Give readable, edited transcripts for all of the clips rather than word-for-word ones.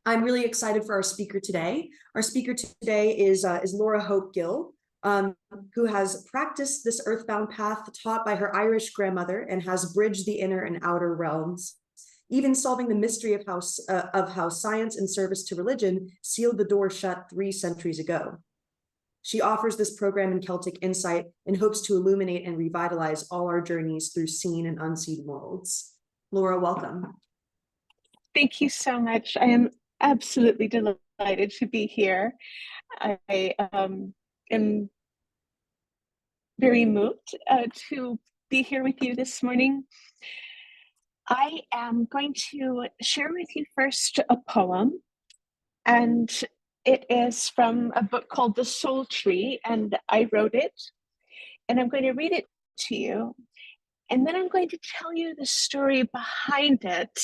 I'm really excited for our speaker today. Our speaker today is Laura Hope-Gill, who has practiced this earthbound path taught by her Irish grandmother and has bridged the inner and outer realms, even solving the mystery of how science and service to religion sealed the door shut 3 centuries ago. She offers this program in Celtic insight and hopes to illuminate and revitalize all our journeys through seen and unseen worlds. Laura, welcome. Thank you so much. I am absolutely delighted to be here. I am very moved to be here with you this morning. I am going to share with you first a poem, and it is from a book called The Soul Tree, and I wrote it, and I'm going to read it to you, and then I'm going to tell you the story behind it,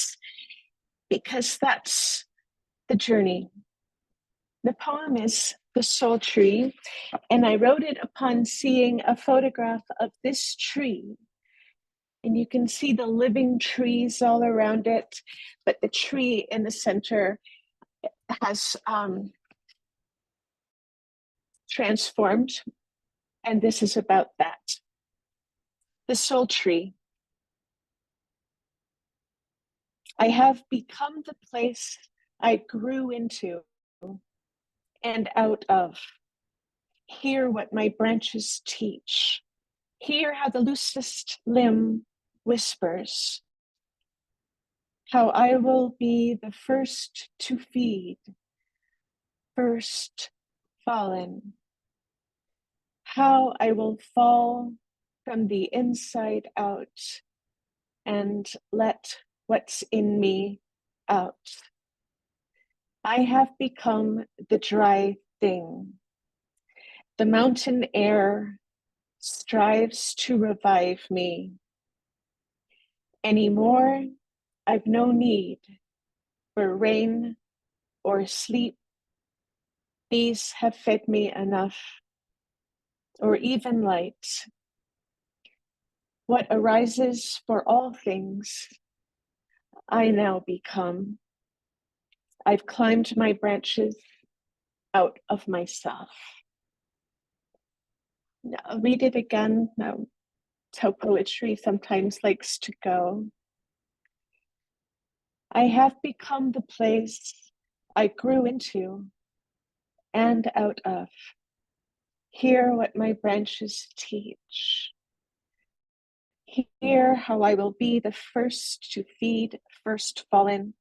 because that's the journey. The poem is The Soul Tree, and I wrote it upon seeing a photograph of this tree. And you can see the living trees all around it, but the tree in the center has transformed, and this is about that. The Soul Tree. I have become the place I grew into and out of. Hear what my branches teach. Hear how the loosest limb whispers. How I will be the first to feed, first fallen. How I will fall from the inside out and let what's in me out. I have become the dry thing. The mountain air strives to revive me. Anymore, I've no need for rain or sleep. These have fed me enough, or even light. What arises for all things, I now become. I've climbed my branches out of myself. Now, I'll read it again. Now, it's how poetry sometimes likes to go. I have become the place I grew into and out of. Hear what my branches teach. Hear how I will be the first to feed, first fallen.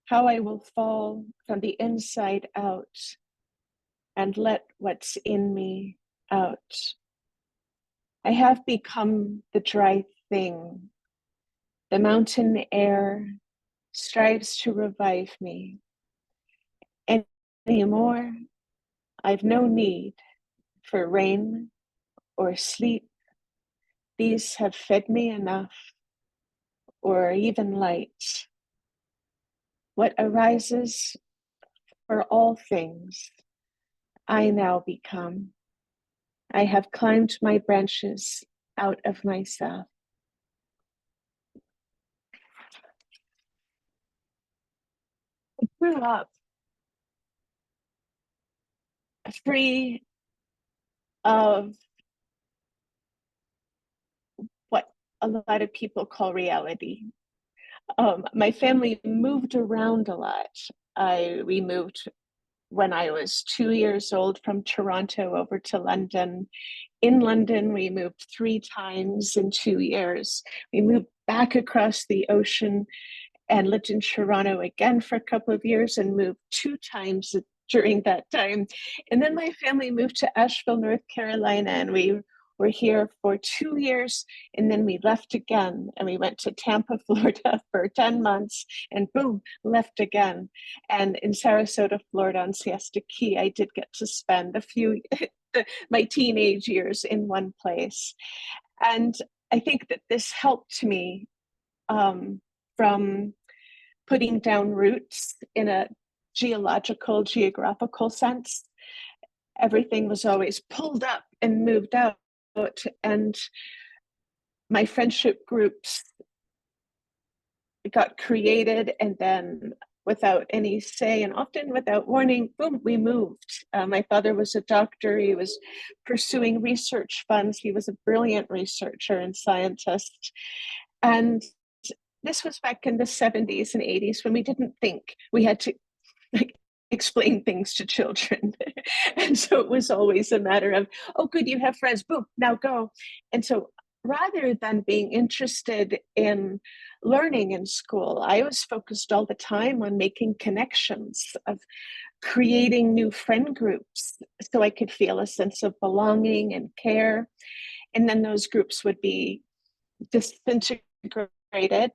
How I will fall from the inside out and let what's in me out. I have become the dry thing. The mountain air strives to revive me. Anymore, I've no need for rain or sleep. These have fed me enough, or even light. What arises for all things, I now become. I have climbed my branches out of myself. I grew up free of what a lot of people call reality. My family moved around a lot. We moved when I was 2 years old from Toronto over to London. In London, we moved 3 times in 2 years. We moved back across the ocean and lived in Toronto again for a couple of years and moved 2 times during that time. And then my family moved to Asheville, North Carolina, and we were here for 2 years, and then we left again, and we went to Tampa, Florida for 10 months, and boom, left again. And in Sarasota, Florida on Siesta Key, I did get to spend a few, my teenage years in one place. And I think that this helped me from putting down roots in a geographical sense. Everything was always pulled up and moved out, and my friendship groups got created, and then without any say, and often without warning, boom, we moved. My father was a doctor. He was pursuing research funds. He was a brilliant researcher and scientist. And this was back in the 70s and 80s when we didn't think we had to explain things to children. And so it was always a matter of, oh, good, you have friends, boom, now go. And so rather than being interested in learning in school, I was focused all the time on making connections, of creating new friend groups so I could feel a sense of belonging and care. And then those groups would be disintegrated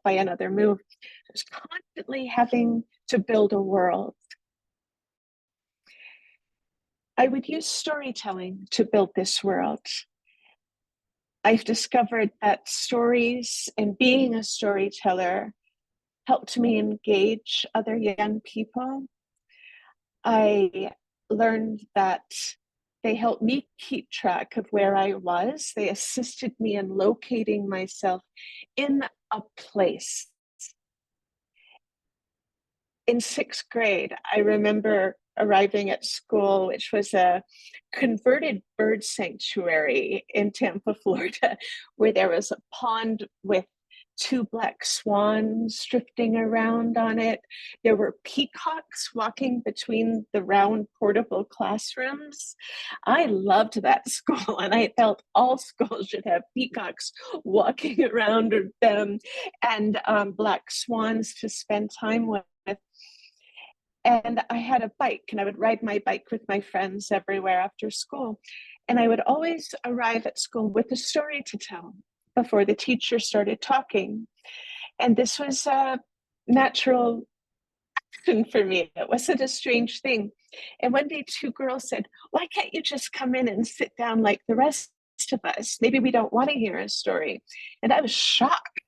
by another move. I was constantly having to build a world. I would use storytelling to build this world. I've discovered that stories and being a storyteller helped me engage other young people. I learned that they helped me keep track of where I was. They assisted me in locating myself in a place. In 6th grade, I remember arriving at school, which was a converted bird sanctuary in Tampa, Florida, where there was a pond with 2 black swans drifting around on it. There were peacocks walking between the round portable classrooms. I loved that school, and I felt all schools should have peacocks walking around them and black swans to spend time with. And I had a bike, and I would ride my bike with my friends everywhere after school. And I would always arrive at school with a story to tell before the teacher started talking. And this was a natural action for me. It wasn't a strange thing. And one day 2 girls said, why can't you just come in and sit down like the rest of us? Maybe we don't want to hear a story. And I was shocked.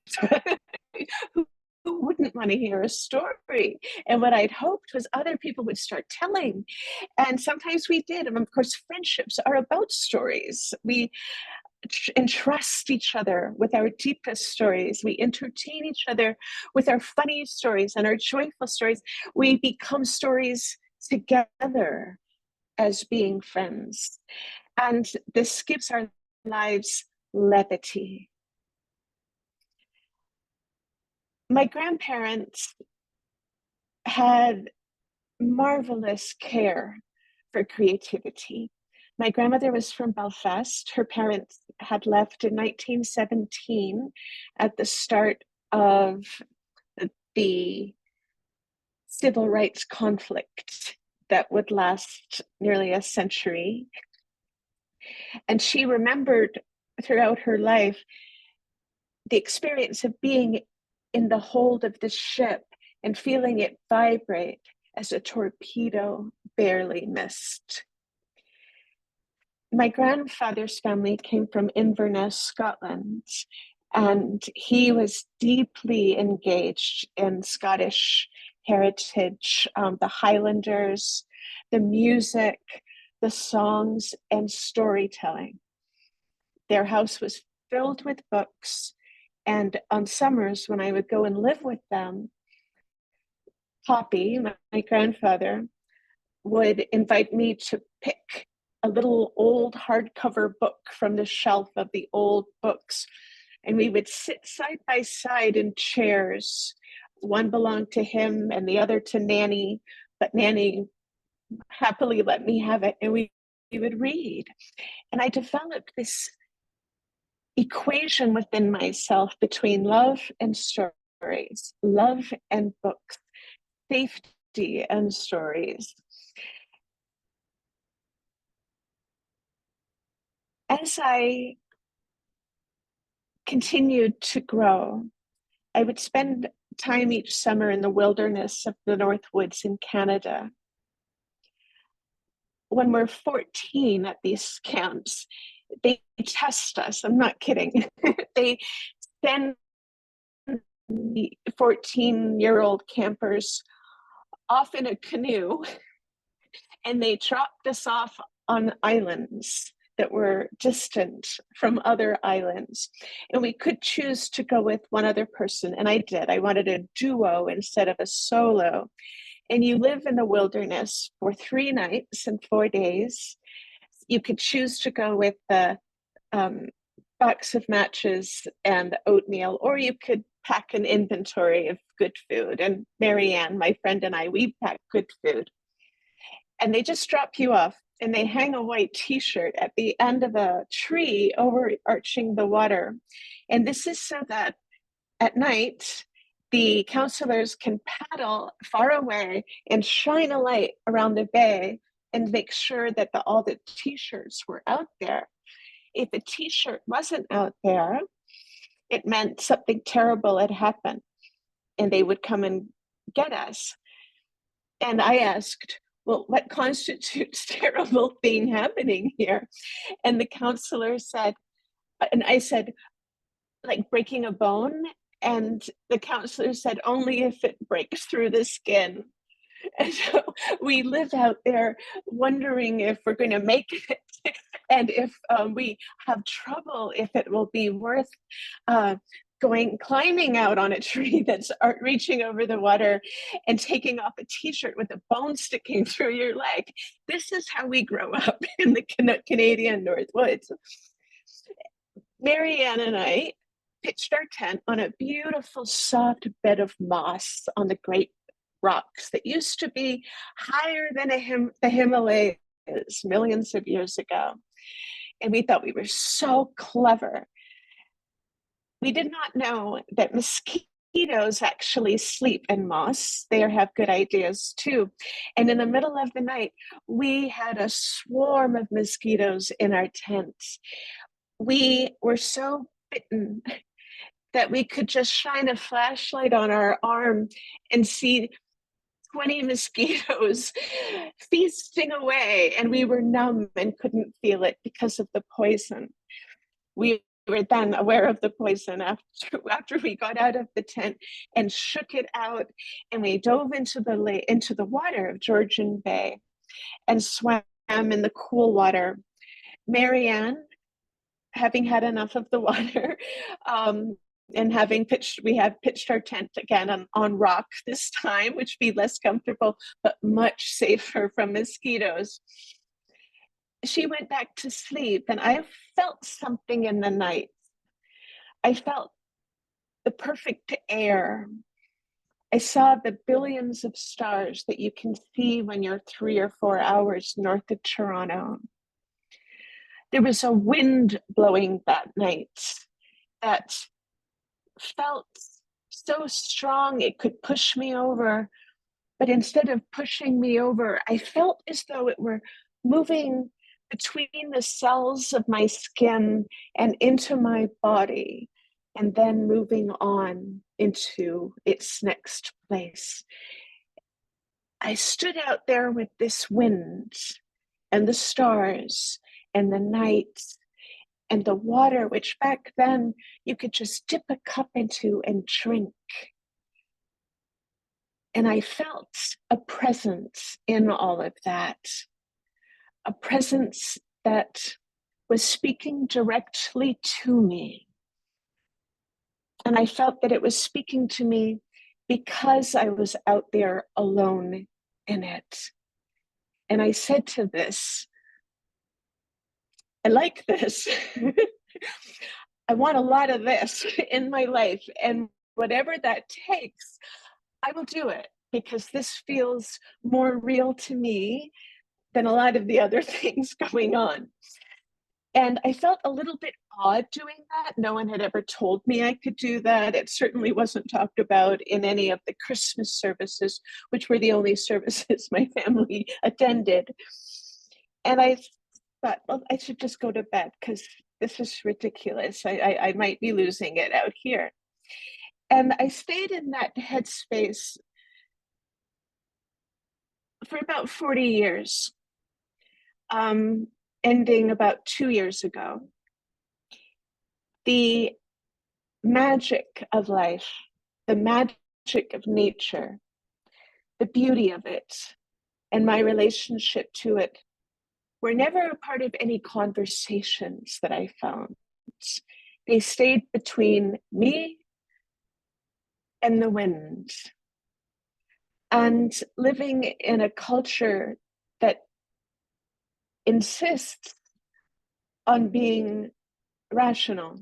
Who wouldn't want to hear a story? And what I'd hoped was other people would start telling. And sometimes we did. And of course, friendships are about stories. We entrust each other with our deepest stories. We entertain each other with our funny stories and our joyful stories. We become stories together as being friends. And this gives our lives levity. My grandparents had marvelous care for creativity. My grandmother was from Belfast. Her parents had left in 1917 at the start of the civil rights conflict that would last nearly a century. And she remembered throughout her life the experience of being in the hold of the ship and feeling it vibrate as a torpedo barely missed. My grandfather's family came from Inverness, Scotland, and he was deeply engaged in Scottish heritage, the Highlanders, the music, the songs, and storytelling. Their house was filled with books, and on summers when I would go and live with them, Poppy, my grandfather, would invite me to pick a little old hardcover book from the shelf of the old books. And we would sit side by side in chairs. One belonged to him and the other to Nanny, but Nanny happily let me have it. And we would read. And I developed this equation within myself between love and stories, love and books, safety and stories. As I continued to grow, I would spend time each summer in the wilderness of the North Woods in Canada. When we're 14 at these camps, they test us. I'm not kidding. They send the 14-year-old campers off in a canoe, and they dropped us off on islands that were distant from other islands. And we could choose to go with one other person. And I did. I wanted a duo instead of a solo. And you live in the wilderness for 3 nights and 4 days. You could choose to go with the box of matches and oatmeal, or you could pack an inventory of good food. And Marianne, my friend, and I, we packed good food. And they just drop you off, and they hang a white t-shirt at the end of a tree overarching the water. And this is so that at night, the counselors can paddle far away and shine a light around the bay and make sure that all the t-shirts were out there. If a t-shirt wasn't out there, it meant something terrible had happened, and they would come and get us. And I asked, well, what constitutes terrible thing happening here? And the counselor said, and I said, like breaking a bone. And the counselor said, only if it breaks through the skin. And so we live out there wondering if we're going to make it, and if we have trouble, if it will be worth climbing out on a tree that's reaching over the water and taking off a t-shirt with a bone sticking through your leg. This is how we grow up in the Canadian North Woods. Marianne and I pitched our tent on a beautiful soft bed of moss on the Great Rocks that used to be higher than the Himalayas millions of years ago. And we thought we were so clever. We did not know that mosquitoes actually sleep in moss. They have good ideas too. And in the middle of the night, we had a swarm of mosquitoes in our tents. We were so bitten that we could just shine a flashlight on our arm and see 20 mosquitoes feasting away, and we were numb and couldn't feel it because of the poison. We were then aware of the poison after we got out of the tent and shook it out, and we dove into the water of Georgian Bay and swam in the cool water. Marianne, having had enough of the water, and we had pitched our tent again on rock this time, which would be less comfortable, but much safer from mosquitoes. She went back to sleep, and I felt something in the night. I felt the perfect air. I saw the billions of stars that you can see when you're 3 or 4 hours north of Toronto. There was a wind blowing that night that felt so strong it could push me over, but instead of pushing me over, I felt as though it were moving between the cells of my skin and into my body, and then moving on into its next place. I stood out there with this wind and the stars and the night and the water, which back then you could just dip a cup into and drink. And I felt a presence in all of that, a presence that was speaking directly to me. And I felt that it was speaking to me because I was out there alone in it. And I said to this, I like this. I want a lot of this in my life. And whatever that takes, I will do it, because this feels more real to me than a lot of the other things going on. And I felt a little bit odd doing that. No one had ever told me I could do that. It certainly wasn't talked about in any of the Christmas services, which were the only services my family attended. And I thought, well, I should just go to bed because this is ridiculous. I might be losing it out here. And I stayed in that headspace for about 40 years, ending about 2 years ago. The magic of life, the magic of nature, the beauty of it, and my relationship to it were never a part of any conversations that I found. They stayed between me and the wind. And living in a culture that insists on being rational,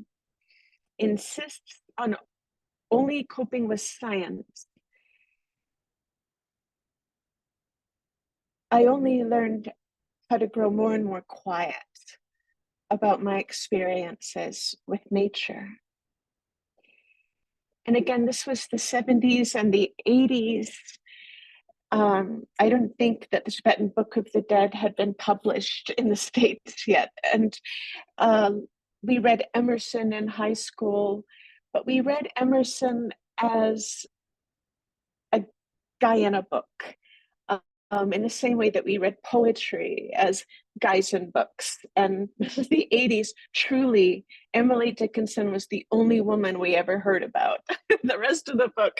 insists on only coping with science, I only learned how to grow more and more quiet about my experiences with nature. And again, this was the 70s and the 80s. I don't think that the Tibetan Book of the Dead had been published in the States yet. And we read Emerson in high school, but we read Emerson as a guy in a book, in the same way that we read poetry as guys in books. And the 80s, truly, Emily Dickinson was the only woman we ever heard about. The rest of the book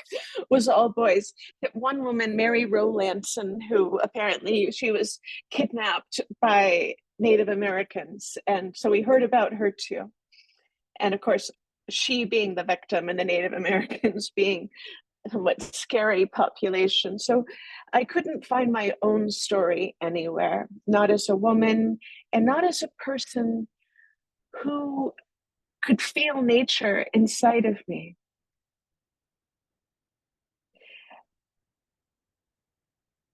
was all boys. One woman, Mary Rowlandson, who apparently she was kidnapped by Native Americans. And so we heard about her too. And of course, she being the victim and the Native Americans being somewhat scary population. So I couldn't find my own story anywhere, not as a woman and not as a person who could feel nature inside of me.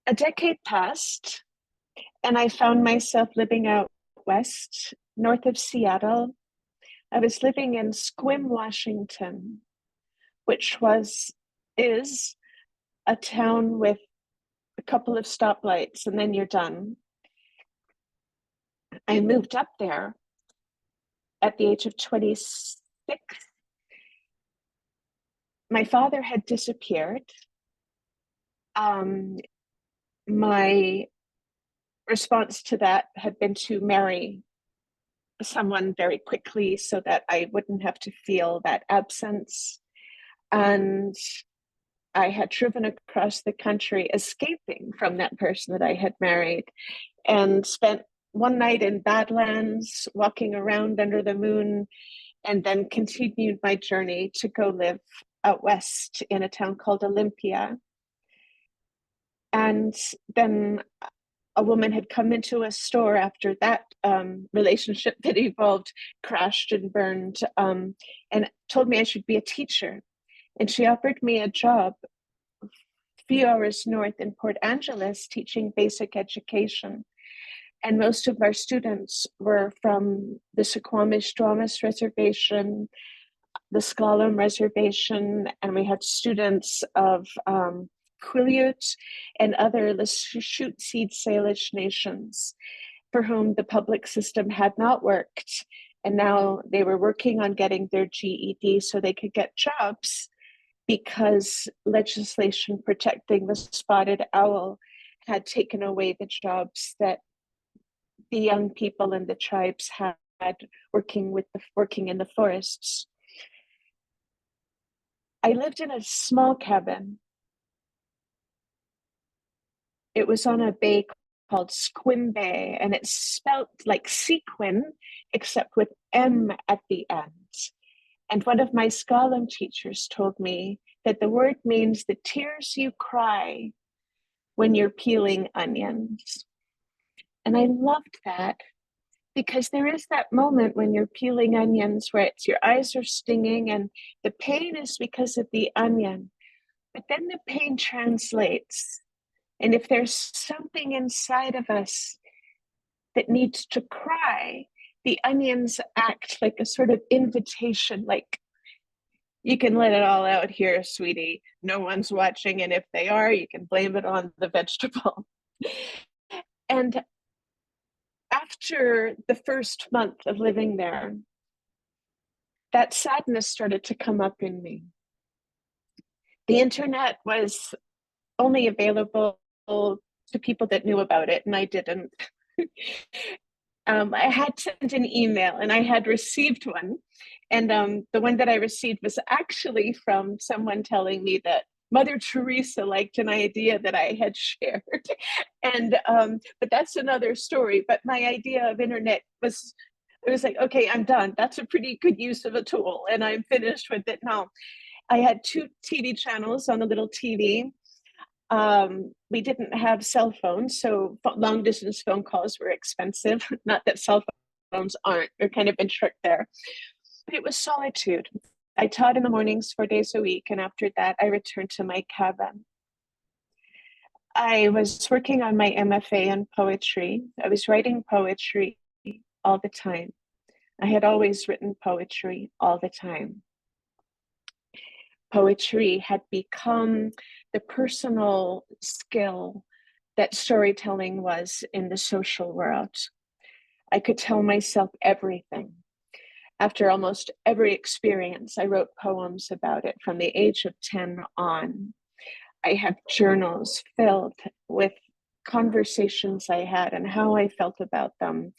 A decade passed and I found myself living out west, north of Seattle. I was living in Sequim, Washington, which is a town with a couple of stoplights and then you're done. I moved up there at the age of 26. My father had disappeared. My response to that had been to marry someone very quickly so that I wouldn't have to feel that absence. And I had driven across the country escaping from that person that I had married and spent one night in Badlands walking around under the moon, and then continued my journey to go live out west in a town called Olympia. And then a woman had come into a store after that relationship that evolved, crashed and burned, and told me I should be a teacher. And she offered me a job a few hours north in Port Angeles teaching basic education. And most of our students were from the Suquamish-Duwamish Reservation, the Sklallam Reservation, and we had students of Quileute and other Lashute Seed Salish nations for whom the public system had not worked. And now they were working on getting their GED so they could get jobs, because legislation protecting the spotted owl had taken away the jobs that the young people in the tribes had working in the forests. I lived in a small cabin. It was on a bay called Sequim Bay, and it's spelt like sequin, except with M at the end. And one of my Sklallam teachers told me that the word means the tears you cry when you're peeling onions. And I loved that, because there is that moment when you're peeling onions where your eyes are stinging and the pain is because of the onion, but then the pain translates. And if there's something inside of us that needs to cry, the onions act like a sort of invitation, like, you can let it all out here, sweetie. No one's watching, and if they are, you can blame it on the vegetable. And after the first month of living there, that sadness started to come up in me. The internet was only available to people that knew about it, and I didn't. I had sent an email and I had received one. And the one that I received was actually from someone telling me that Mother Teresa liked an idea that I had shared. And but that's another story. But my idea of internet was, it was like, okay, I'm done. That's a pretty good use of a tool, and I'm finished with it now. I had 2 TV channels on a little TV. We didn't have cell phones, so long distance phone calls were expensive. Not that cell phones aren't, they're kind of been tricked there. But it was solitude. I taught in the mornings 4 days a week, and after that, I returned to my cabin. I was working on my MFA in poetry. I was writing poetry all the time. I had always written poetry all the time. Poetry had become the personal skill that storytelling was in the social world. I could tell myself everything. After almost every experience, I wrote poems about it from the age of 10 on. I have journals filled with conversations I had and how I felt about them.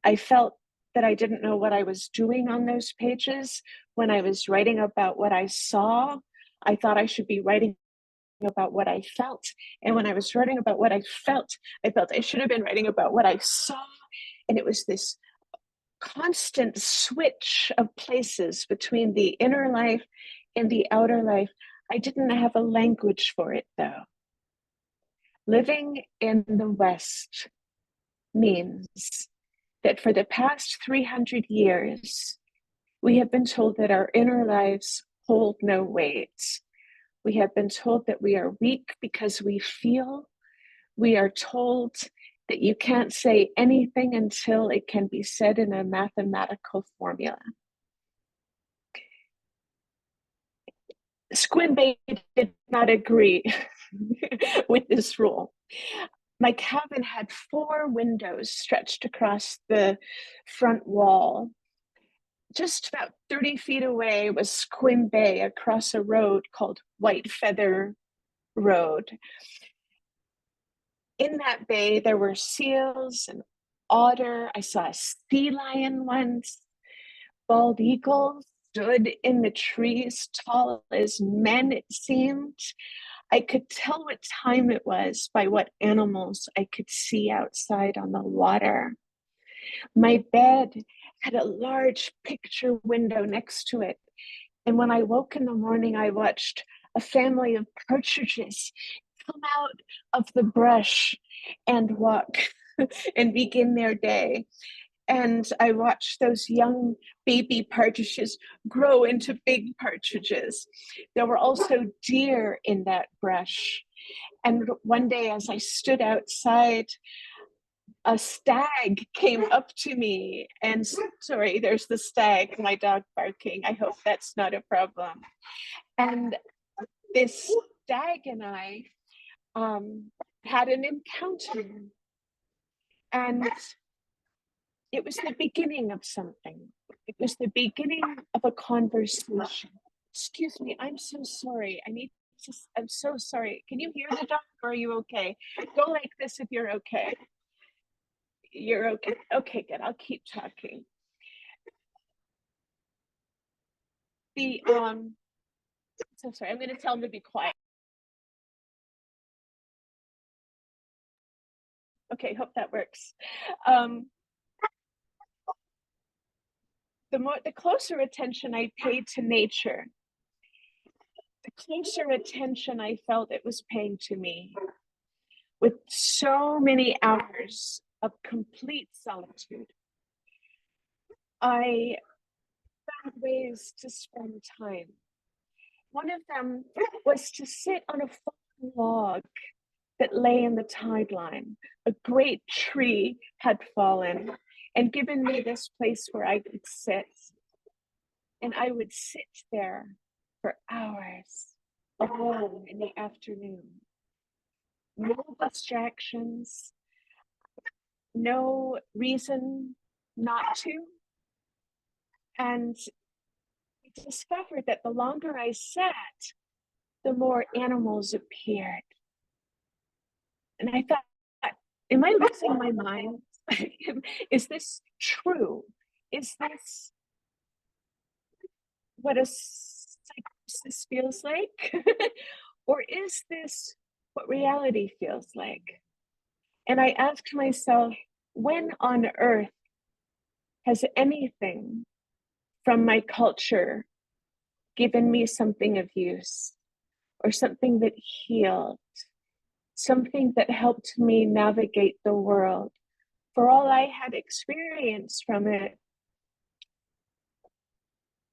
I felt that I didn't know what I was doing on those pages. When I was writing about what I saw, I thought I should be writing about what I felt. And when I was writing about what I felt I should have been writing about what I saw. And it was this constant switch of places between the inner life and the outer life. I didn't have a language for it, though. Living in the West means that for the past 300 years, we have been told that our inner lives hold no weight. We have been told that we are weak because we feel. We are told that you can't say anything until it can be said in a mathematical formula. Squinbay did not agree with this rule. My cabin had 4 windows stretched across the front wall. Just about 30 feet away was Squinbay across a road called White Feather Road. In that bay, there were seals and otter. I saw a sea lion once. Bald eagles stood in the trees, tall as men, it seemed. I could tell what time it was by what animals I could see outside on the water. My bed had a large picture window next to it. And when I woke in the morning, I watched a family of partridges come out of the brush and walk and begin their day. And I watched those young baby partridges grow into big partridges. There were also deer in that brush. And one day, as I stood outside, a stag came up to me, and sorry, there's the stag, my dog barking. I hope that's not a problem. And this stag and I had an encounter, and it was the beginning of something. It was the beginning of a conversation. Excuse me, I'm so sorry. I'm so sorry. Can you hear the dog, or are you okay? Go like this if you're okay. You're okay. Okay, good. I'll keep talking. So sorry, I'm going to tell him to be quiet. Okay, hope that works. The closer attention I paid to nature, the closer attention I felt it was paying to me. With so many hours of complete solitude, I found ways to spend time. One of them was to sit on a fallen log that lay in the tide line. A great tree had fallen and given me this place where I could sit. And I would sit there for hours alone in the afternoon. No distractions, no reason not to. And I discovered that the longer I sat, the more animals appeared. And I thought, am I losing my mind? Is this true? Is this what a psychosis feels like? Or is this what reality feels like? And I asked myself, when on earth has anything from my culture given me something of use, or something that healed, something that helped me navigate the world? For all I had experienced from it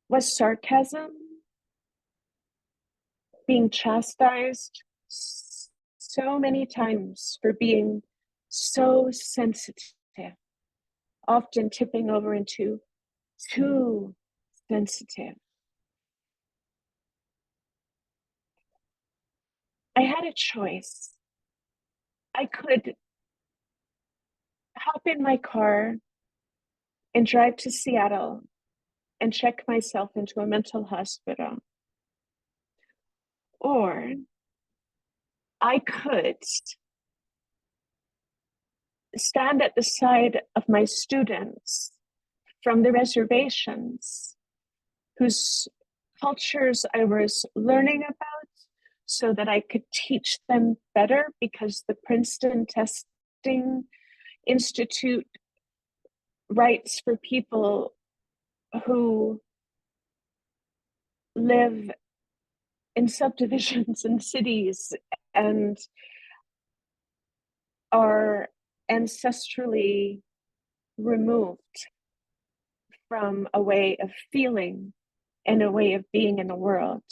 was sarcasm, being chastised so many times for being so sensitive, often tipping over into too sensitive. I had a choice. I could hop in my car and drive to Seattle and check myself into a mental hospital. Or I could stand at the side of my students from the reservations whose cultures I was learning about, so that I could teach them better, because the Princeton Testing Institute writes for people who live in subdivisions and cities and are ancestrally removed from a way of feeling and a way of being in the world.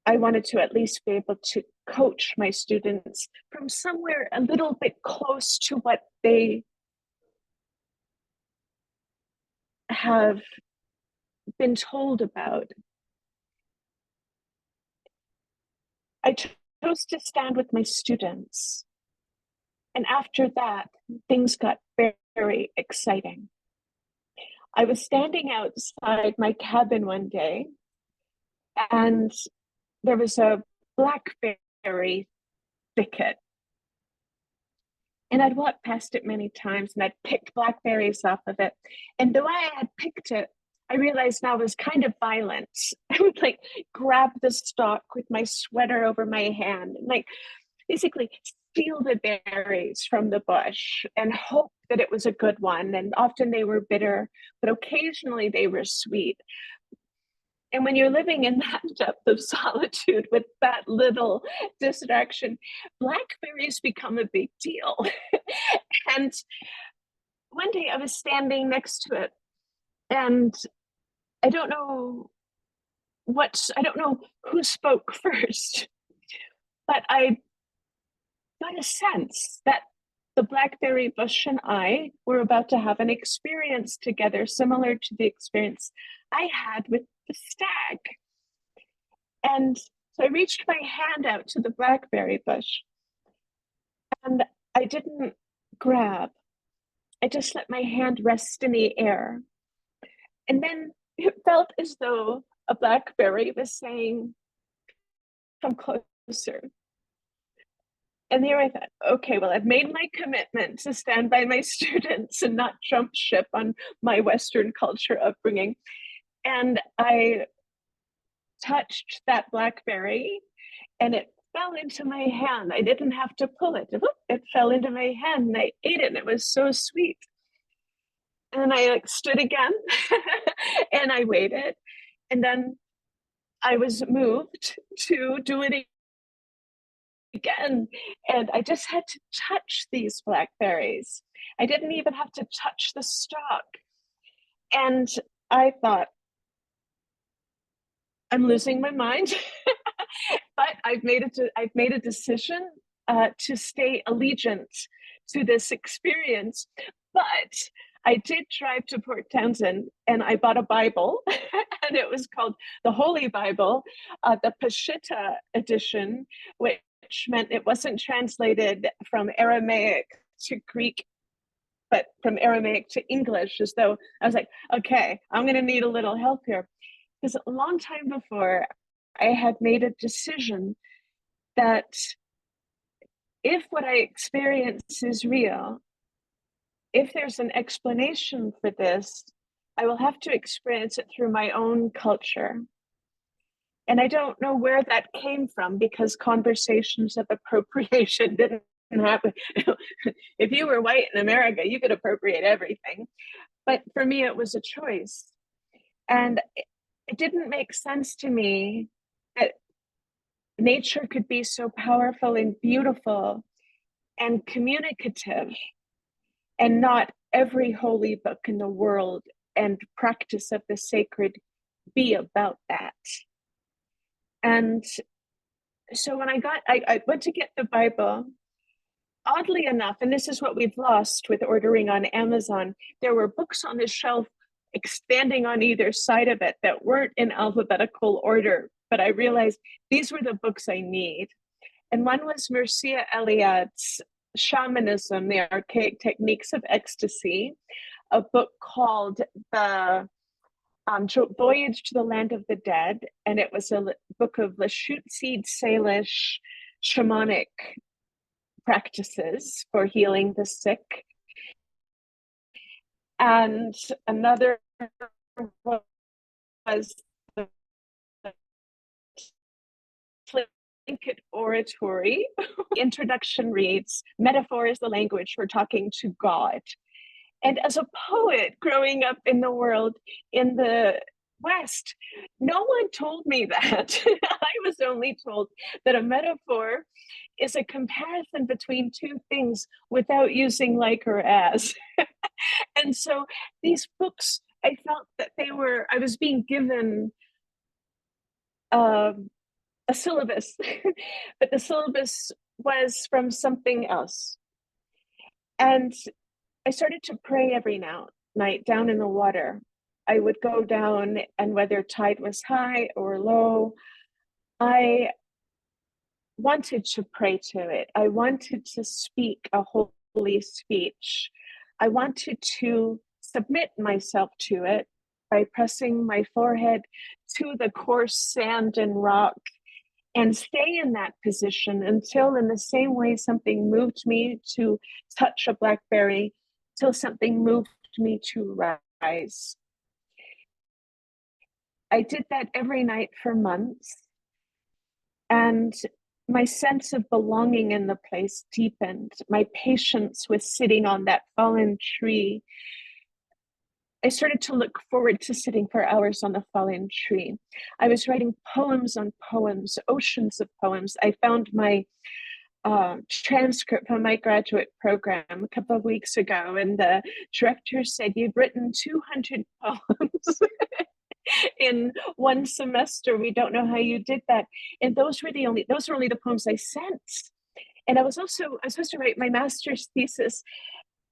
I wanted to at least be able to coach my students from somewhere a little bit close to what they have been told about. I chose to stand with my students. And after that, things got very, very exciting. I was standing outside my cabin one day, and there was a blackberry thicket. And I'd walked past it many times, and I'd picked blackberries off of it. And the way I had picked it, I realized now was kind of violent. I would like grab the stalk with my sweater over my hand and like basically steal the berries from the bush and hope that it was a good one. And often they were bitter, but occasionally they were sweet. And when you're living in that depth of solitude with that little distraction, blackberries become a big deal. And one day I was standing next to it, and I don't know who spoke first, but I got a sense that the blackberry bush and I were about to have an experience together similar to the experience I had with the stag. And so I reached my hand out to the blackberry bush, and I didn't grab. I just let my hand rest in the air. And then it felt as though a blackberry was saying, "Come closer." And there I thought, okay, well, I've made my commitment to stand by my students and not jump ship on my Western culture upbringing. And I touched that blackberry, and it fell into my hand. I didn't have to pull it. It fell into my hand, and I ate it, and it was so sweet. And I like stood again and I waited. And then I was moved to do it again. And I just had to touch these blackberries. I didn't even have to touch the stalk. And I thought, I'm losing my mind, but I've made a decision to stay allegiant to this experience. But I did drive to Port Townsend, and I bought a Bible, and it was called the Holy Bible, the Peshitta edition, which meant it wasn't translated from Aramaic to Greek, but from Aramaic to English, as though I was like, okay, I'm going to need a little help here. Because a long time before, I had made a decision that if what I experience is real, if there's an explanation for this, I will have to experience it through my own culture. And I don't know where that came from, because conversations of appropriation didn't happen. If you were white in America, you could appropriate everything. But for me, it was a choice. And it didn't make sense to me that nature could be so powerful and beautiful and communicative, and not every holy book in the world and practice of the sacred be about that. And so when I went to get the Bible, oddly enough, and this is what we've lost with ordering on Amazon, there were books on the shelf expanding on either side of it that weren't in alphabetical order, but I realized these were the books I need. And one was Mircea Eliade's Shamanism, the Archaic Techniques of Ecstasy, a book called The Voyage to the Land of the Dead, and it was a book of Lashootseed Salish shamanic practices for healing the sick. And another was the Tlingit Oratory. Introduction reads, "Metaphor is the language for talking to God." And as a poet growing up in the world in the West, no one told me that. I was only told that a metaphor is a comparison between two things without using like or as. And so these books, I felt that I was being given a syllabus, but the syllabus was from something else. And I started to pray every night down in the water. I would go down, and whether tide was high or low, I wanted to pray to it. I wanted to speak a holy speech. I wanted to submit myself to it by pressing my forehead to the coarse sand and rock, and stay in that position until, in the same way something moved me to touch a blackberry, till something moved me to rise. I did that every night for months, and my sense of belonging in the place deepened. My patience with sitting on that fallen tree. I started to look forward to sitting for hours on the fallen tree. I was writing poems on poems, oceans of poems. I found my transcript from my graduate program a couple of weeks ago, and the director said, "You've written 200 poems in one semester. We don't know how you did that." And those were only the poems I sent. And I was supposed to write my master's thesis,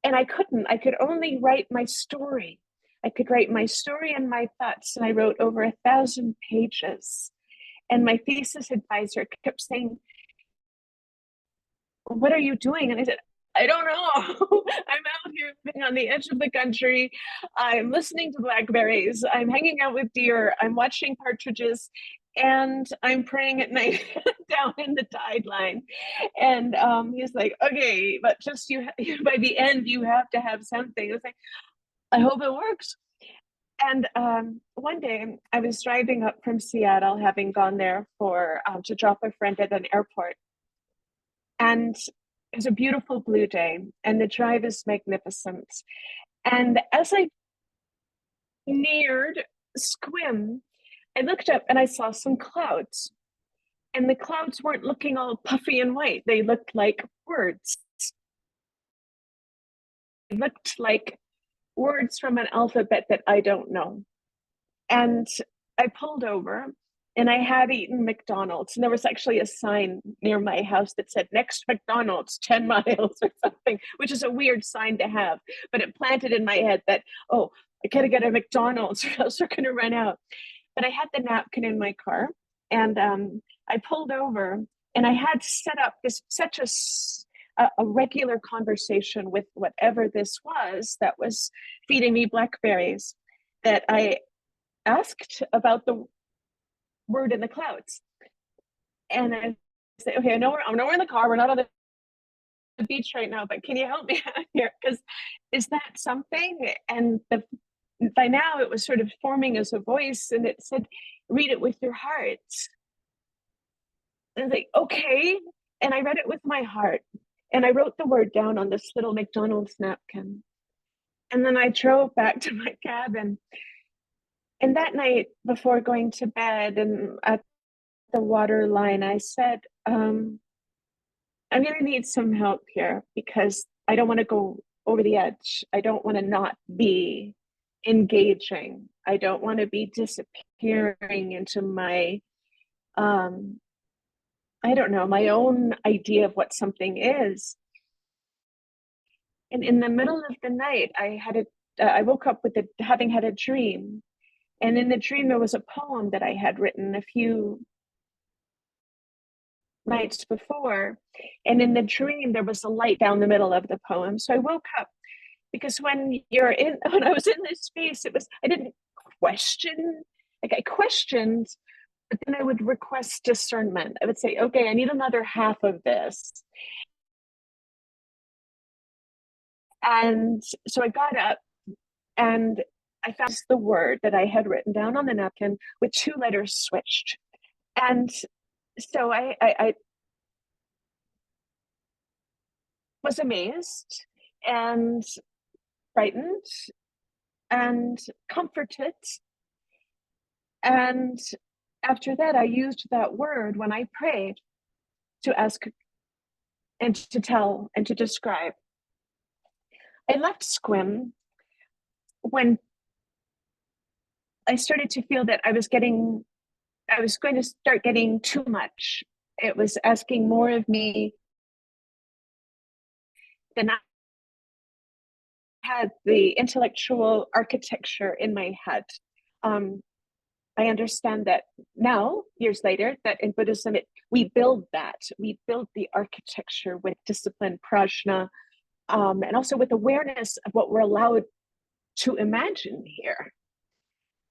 and I couldn't. I could only write my story. I could write my story and my thoughts, and I wrote over 1,000 pages. And my thesis advisor kept saying, "What are you doing?" And I said, "I don't know. I'm out here living on the edge of the country. I'm listening to blackberries. I'm hanging out with deer. I'm watching partridges, and I'm praying at night down in the tide line." And he's like, "Okay, but just by the end, you have to have something." I was like, "I hope it works." And one day I was driving up from Seattle, having gone there to drop a friend at an airport. And it was a beautiful blue day, and the drive is magnificent. And as I neared Squim, I looked up and I saw some clouds. And the clouds weren't looking all puffy and white. They looked like words. They looked like words from an alphabet that I don't know. And I pulled over, and I had eaten McDonald's, and there was actually a sign near my house that said, "Next McDonald's, 10 miles," or something, which is a weird sign to have, but it planted in my head that, oh, I gotta get a McDonald's or else we're gonna run out. But I had the napkin in my car, and I pulled over, and I had set up such a regular conversation with whatever this was that was feeding me blackberries, that I asked about the word in the clouds. And I say, "Okay, I'm nowhere in the car. We're not on the beach right now, but can you help me out here? Because is that something?" And by now it was sort of forming as a voice, and it said, read it with your heart. And I was like, okay. And I read it with my heart. And I wrote the word down on this little McDonald's napkin. And then I drove back to my cabin. And that night, before going to bed and at the water line, I said, I'm going to need some help here because I don't want to go over the edge. I don't want to not be engaging. I don't want to be disappearing into my, I don't know, my own idea of what something is. And in the middle of the night, I woke up with having had a dream. And in the dream, there was a poem that I had written a few nights before. And in the dream, there was a light down the middle of the poem. So I woke up because when I was in this space, I didn't question, I questioned, but then I would request discernment. I would say, okay, I need another half of this. And so I got up and I found the word that I had written down on the napkin with 2 letters switched. And so I was amazed and frightened and comforted. And after that, I used that word when I prayed to ask and to tell and to describe. I left Squim when I started to feel that I was going to start getting too much. It was asking more of me than I had the intellectual architecture in my head. I understand that now, years later, that in Buddhism, we build the architecture with discipline, prajna, and also with awareness of what we're allowed to imagine here.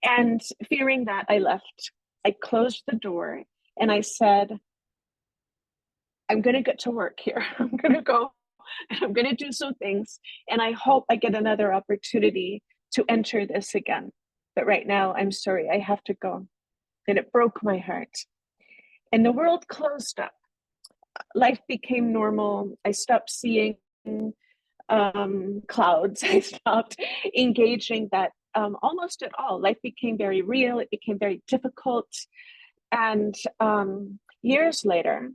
And fearing that, I left. I closed the door and I said, I'm going to get to work here. I'm going to go and I'm going to do some things. And I hope I get another opportunity to enter this again. But right now, I'm sorry, I have to go. And it broke my heart. And the world closed up. Life became normal. I stopped seeing clouds. I stopped engaging that almost at all. Life became very real. It became very difficult. And years later,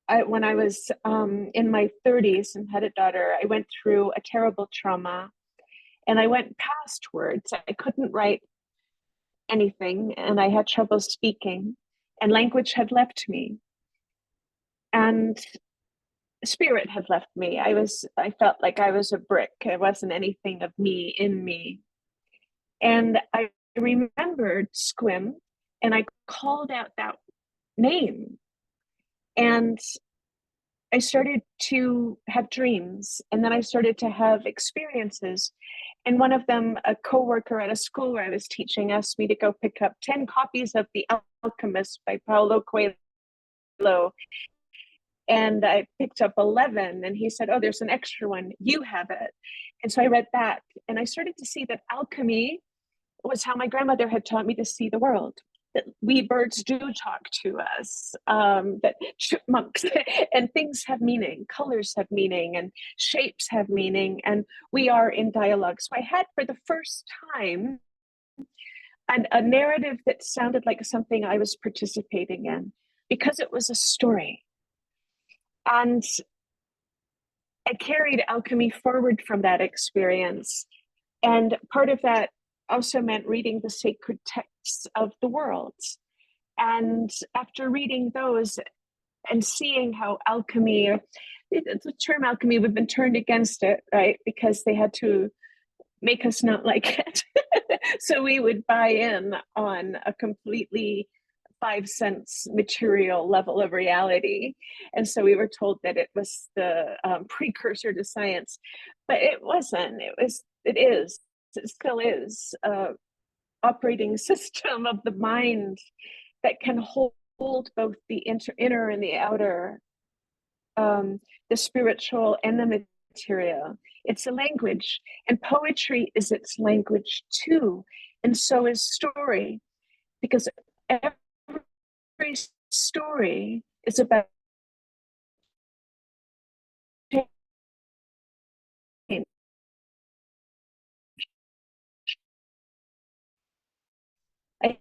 when I was in my 30s and had a daughter, I went through a terrible trauma. And I went past words. I couldn't write anything, and I had trouble speaking, and language had left me, and spirit had left me. I felt like I was a brick. There wasn't anything of me in me. And I remembered Squim, and I called out that name. And I started to have dreams, and then I started to have experiences. And one of them, a coworker at a school where I was teaching, asked me to go pick up 10 copies of The Alchemist by Paulo Coelho. And I picked up 11, and he said, oh, there's an extra one. You have it. And so I read that, and I started to see that alchemy was how my grandmother had taught me to see the world. That we birds do talk to us, that chipmunks and things have meaning, colors have meaning, and shapes have meaning, and we are in dialogue. So I had, for the first time, a narrative that sounded like something I was participating in, because it was a story. And I carried alchemy forward from that experience. And part of that also meant reading the sacred texts of the world. And after reading those and seeing how alchemy, the term alchemy, we've been turned against it, right? Because they had to make us not like it. So we would buy in on a completely 5 cents material level of reality. And so we were told that it was the precursor to science, but it wasn't. It still is operating system of the mind that can hold both the inner and the outer, the spiritual and the material. It's a language, and poetry is its language too, and so is story. because every story is about change. I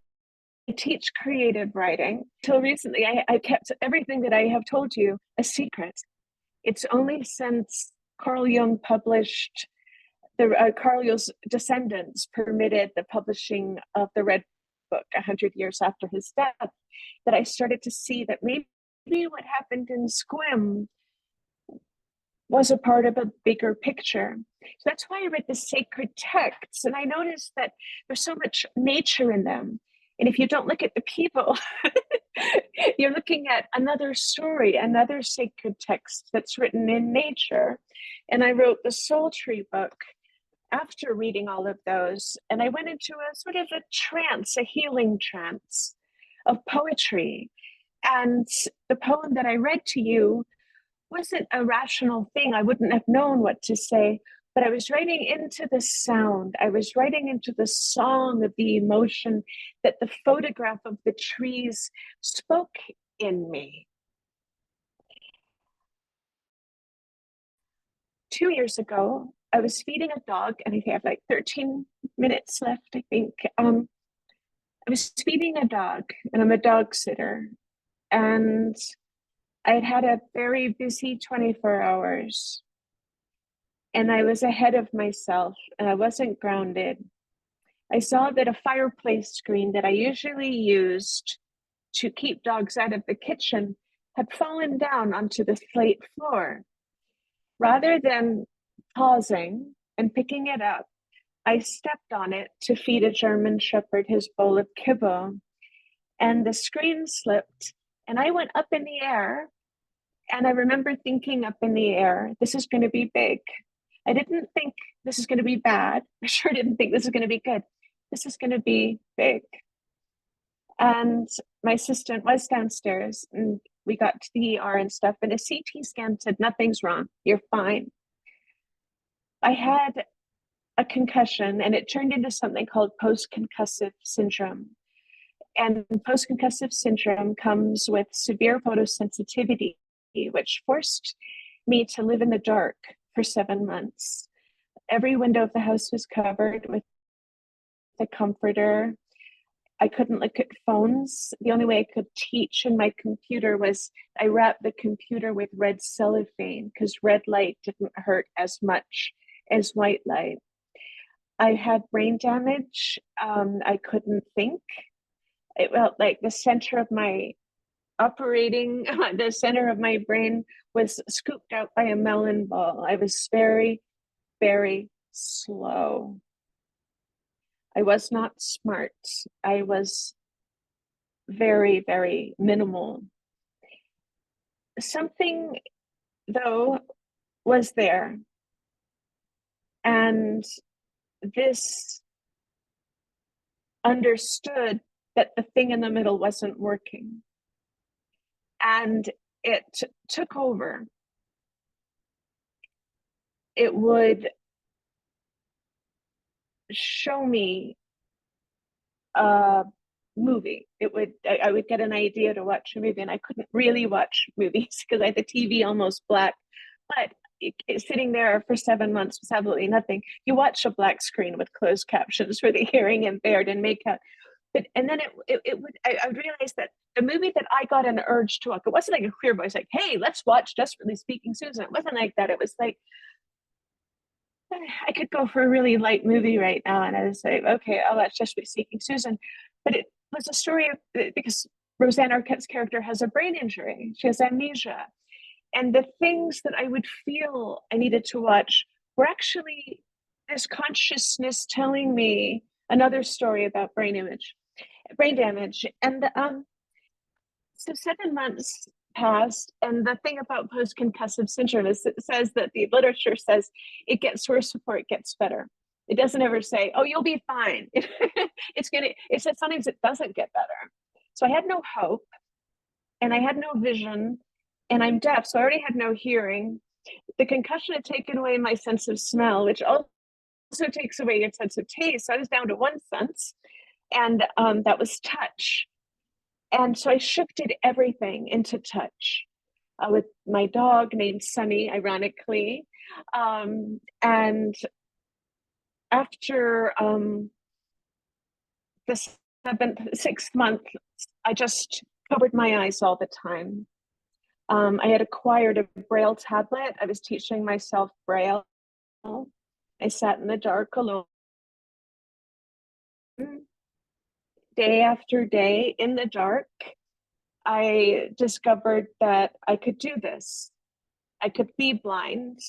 teach creative writing. Till recently, I kept everything that I have told you a secret. It's only since Carl Jung published Carl Jung's descendants permitted the publishing of the Red Book 100 years after his death that I started to see that maybe what happened in Sequim was a part of a bigger picture. So that's why I read the sacred texts, and I noticed that there's so much nature in them. And if you don't look at the people, you're looking at another story, another sacred text that's written in nature. And I wrote the Soul Tree book after reading all of those. And I went into a sort of a trance, a healing trance of poetry. And the poem that I read to you wasn't a rational thing. I wouldn't have known what to say, but I was writing into the sound. I was writing into the song of the emotion that the photograph of the trees spoke in me. 2 years ago, I was feeding a dog, and I have like 13 minutes left, I think. I was feeding a dog, and I'm a dog sitter, and I'd had a very busy 24 hours, and I was ahead of myself, and I wasn't grounded. I saw that a fireplace screen that I usually used to keep dogs out of the kitchen had fallen down onto the slate floor. Rather than pausing and picking it up, I stepped on it to feed a German Shepherd his bowl of kibble, and the screen slipped, and I went up in the air. And I remember thinking up in the air, this is going to be big. I didn't think this is going to be bad. I sure didn't think this is going to be good. This is going to be big. And my assistant was downstairs, and we got to the ER and stuff, and a CT scan said, nothing's wrong, you're fine. I had a concussion, and it turned into something called post-concussive syndrome. And post-concussive syndrome comes with severe photosensitivity, which forced me to live in the dark for 7 months. Every window of the house was covered with a comforter. I couldn't look at phones. The only way I could teach in my computer was I wrapped the computer with red cellophane because red light didn't hurt as much as white light. I had brain damage. I couldn't think. It felt like the center of my the center of my brain was scooped out by a melon ball. I was very, very slow. I was not smart. I was very, very minimal. Something, though, was there. And this understood that the thing in the middle wasn't working. And it took over. It would show me a movie. I would get an idea to watch a movie, and I couldn't really watch movies because I had the TV almost black. But sitting there for 7 months was absolutely nothing. You watch a black screen with closed captions for the hearing impaired and makeup. And then I realized that the movie that I got an urge to watch, it wasn't like a queer voice, like, hey, let's watch Desperately Speaking Susan. It wasn't like that. It was like, I could go for a really light movie right now. And I was like, okay, I'll watch Desperately Speaking Susan. But it was a story of, because Roseanne Arquette's character has a brain injury. She has amnesia. And the things that I would feel I needed to watch were actually this consciousness telling me another story about brain damage. And so 7 months passed, and the thing about post-concussive syndrome is it says that the literature says it gets worse before it gets better. It doesn't ever say, oh, you'll be fine. It says sometimes it doesn't get better. So I had no hope, and I had no vision, and I'm deaf, so I already had no hearing. The concussion had taken away my sense of smell, which also takes away your sense of taste. So I was down to one sense. And that was touch. And so I shifted everything into touch with my dog named Sunny, ironically. And after the 6th month, I just covered my eyes all the time. I had acquired a Braille tablet. I was teaching myself Braille. I sat in the dark alone, day after day in the dark. I discovered that I could do this. I could be blind.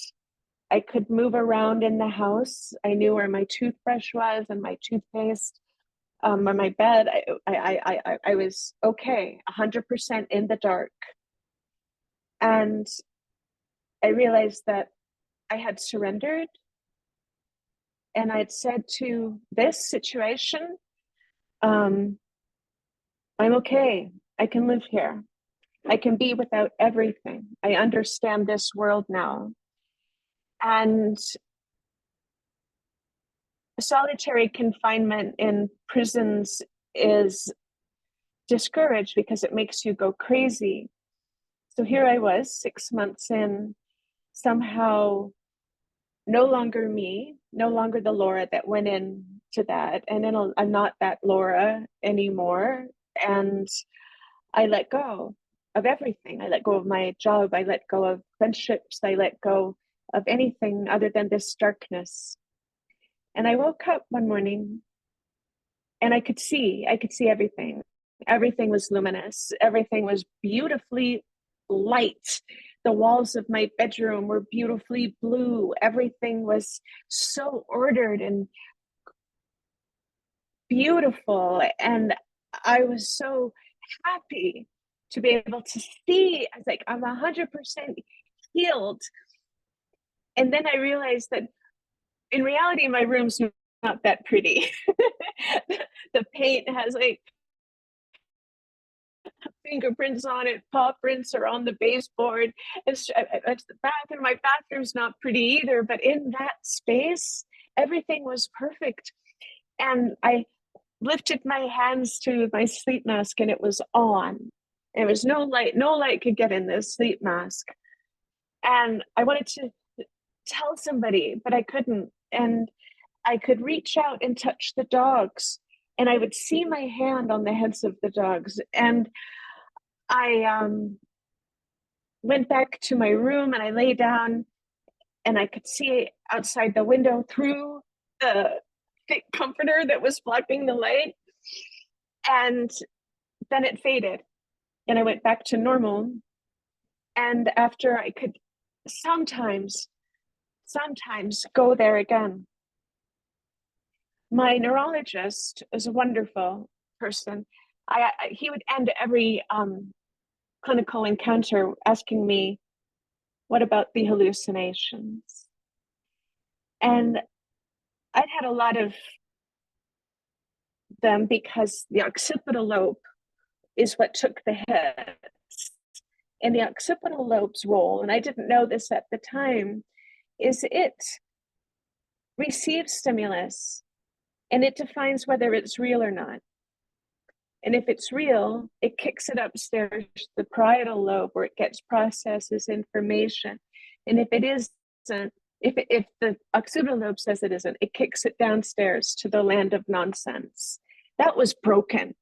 I could move around in the house. I knew where my toothbrush was and my toothpaste, on my bed. I was okay, 100% in the dark. And I realized that I had surrendered, and I'd said to this situation, I'm okay. I can live here. I can be without everything. I understand this world now. And solitary confinement in prisons is discouraged because it makes you go crazy. So here I was, 6 months in, somehow no longer me, no longer the Laura that went into that. And then I'm not that Laura anymore. And I let go of everything. I let go of my job. I let go of friendships. I let go of anything other than this darkness. And I woke up one morning and I could see everything. Everything was luminous. Everything was beautifully light. The walls of my bedroom were beautifully blue. Everything was so ordered and beautiful. And I was so happy to be able to see. I was like, I'm 100% healed. And then I realized that in reality, my room's not that pretty. The paint has like fingerprints on it, paw prints are on the baseboard. It's the bathroom. My bathroom's not pretty either, but in that space, everything was perfect. And I lifted my hands to my sleep mask and it was on. There was no light could get in this sleep mask. And I wanted to tell somebody, but I couldn't. And I could reach out and touch the dogs, and I would see my hand on the heads of the dogs. And I went back to my room and I lay down and I could see outside the window through the thick comforter that was blocking the light. And then it faded and I went back to normal. And after I could sometimes go there again. My neurologist is a wonderful person. He would end every clinical encounter asking me, what about the hallucinations? And I'd had a lot of them because the occipital lobe is what took the hits. And the occipital lobe's role, and I didn't know this at the time, is it receives stimulus and it defines whether it's real or not. And if it's real, it kicks it upstairs, the parietal lobe, where it gets processes information. And if it isn't, if the occipital lobe says it isn't, it kicks it downstairs to the land of nonsense. That was broken.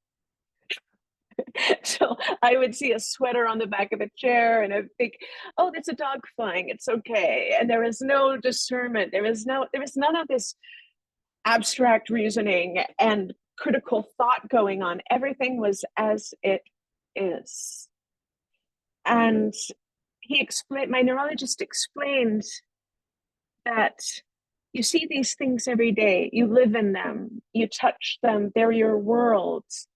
So I would see a sweater on the back of a chair and I'd think, oh, there's a dog flying, it's okay. And there was no discernment. There was none of this abstract reasoning and critical thought going on. Everything was as it is. And my neurologist explained that you see these things every day, you live in them, you touch them, they're your worlds.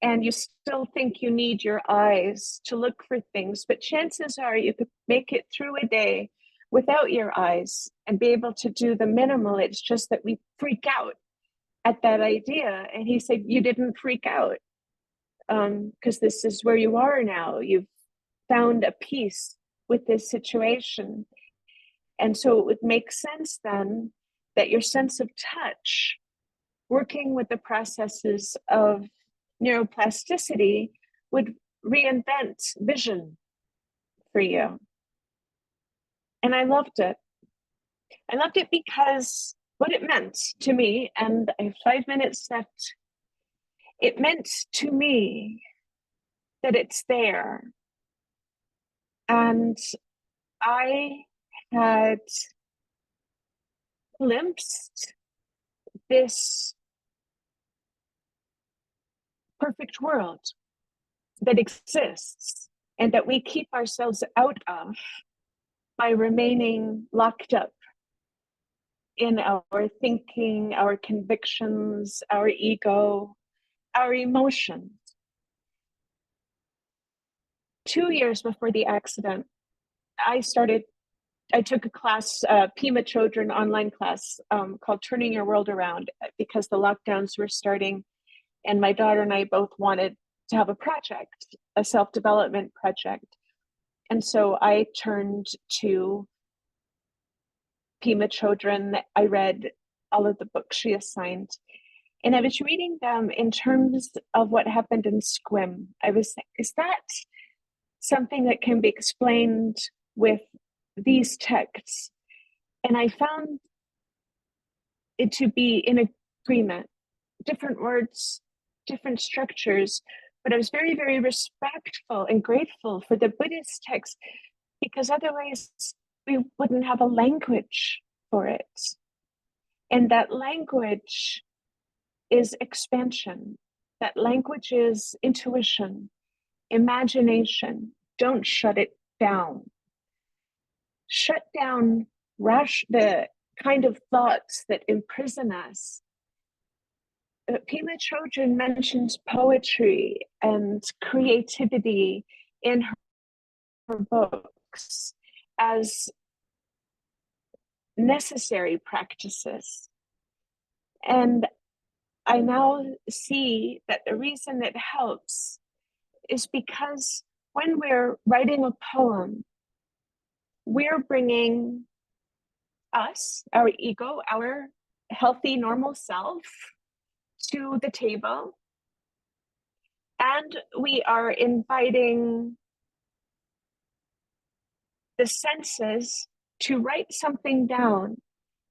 And you still think you need your eyes to look for things, but chances are you could make it through a day without your eyes and be able to do the minimal. It's just that we freak out at that idea. And he said, you didn't freak out because this is where you are now. You've found a peace with this situation. And so it would make sense then that your sense of touch working with the processes of neuroplasticity would reinvent vision for you. And I loved it. I loved it because what it meant to me, and I have 5 minutes left, it meant to me that it's there. And I had glimpsed this perfect world that exists and that we keep ourselves out of by remaining locked up in our thinking, our convictions, our ego, our emotions. 2 years before the accident, I took a class, Pema Chodron online class called Turning Your World Around, because the lockdowns were starting and my daughter and I both wanted to have a project, a self-development project. And so I turned to Pema Chodron. I read all of the books she assigned, and I was reading them in terms of what happened in Sequim. I was like, is that something that can be explained with these texts? And I found it to be in agreement, different words, different structures, but I was very, very respectful and grateful for the Buddhist text, because otherwise we wouldn't have a language for it. And that language is expansion. That language is intuition, imagination. Don't shut it down. Shut down the kind of thoughts that imprison us. Pema Chodron mentions poetry and creativity in her books as necessary practices. And I now see that the reason it helps is because when we're writing a poem, we're bringing us, our ego, our healthy, normal self to the table. And we are inviting the senses to write something down,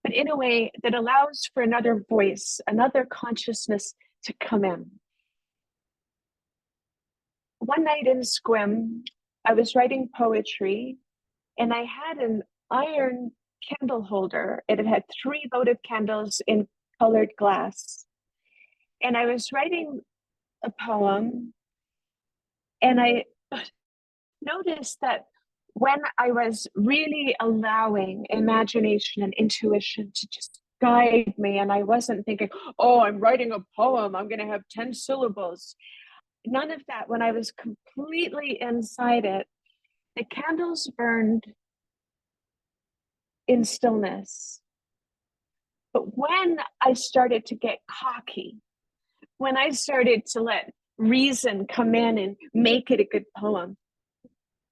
but in a way that allows for another voice, another consciousness to come in. One night in Sequim, I was writing poetry, and I had an iron candle holder. It had 3 votive candles in colored glass. And I was writing a poem, and I noticed that when I was really allowing imagination and intuition to just guide me, and I wasn't thinking, oh, I'm writing a poem, I'm going to have 10 syllables. None of that. When I was completely inside it, the candles burned in stillness. But when I started to get cocky, when I started to let reason come in and make it a good poem,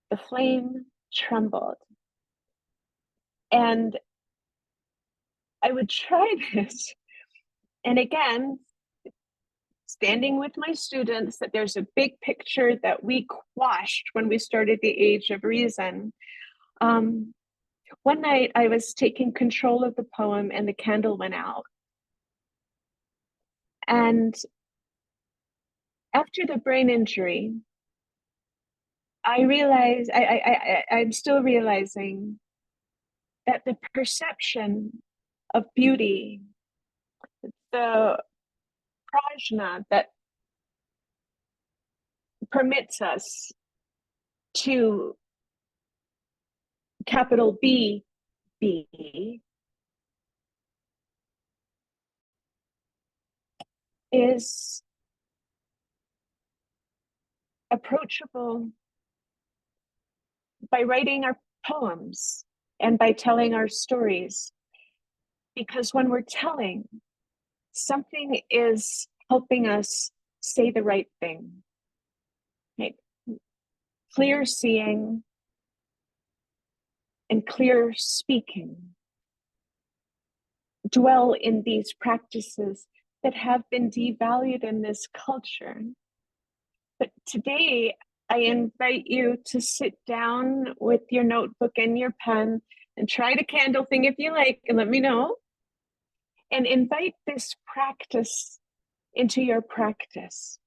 the flame trembled. And I would try this. And again, standing with my students, that there's a big picture that we quashed when we started the Age of Reason. One night I was taking control of the poem and the candle went out. And after the brain injury, I realized, I'm still realizing that the perception of beauty, the prajna that permits us to capital B, is approachable by writing our poems and by telling our stories. Because when we're telling, something is helping us say the right thing. Right? Clear seeing and clear speaking dwell in these practices that have been devalued in this culture. But today, I invite you to sit down with your notebook and your pen and try the candle thing if you like, and let me know. And invite this practice into your practice.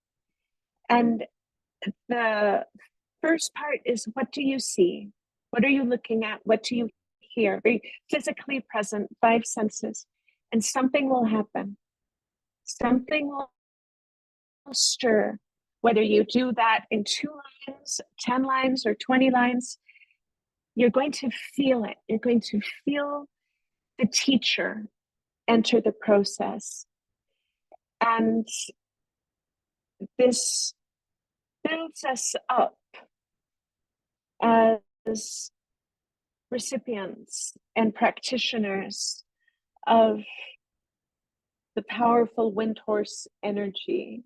And the first part is, what do you see? What are you looking at? What do you hear? Very physically present, 5 senses. And something will happen. Something will stir. Whether you do that in 2 lines, 10 lines, or 20 lines, you're going to feel it. You're going to feel the teacher enter the process. And this builds us up as recipients and practitioners of the powerful Windhorse energy.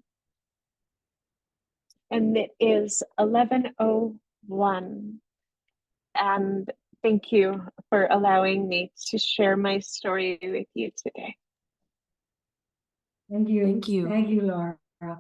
And it is 11:01. And thank you for allowing me to share my story with you today. Thank you. Thank you. Thank you, Laura.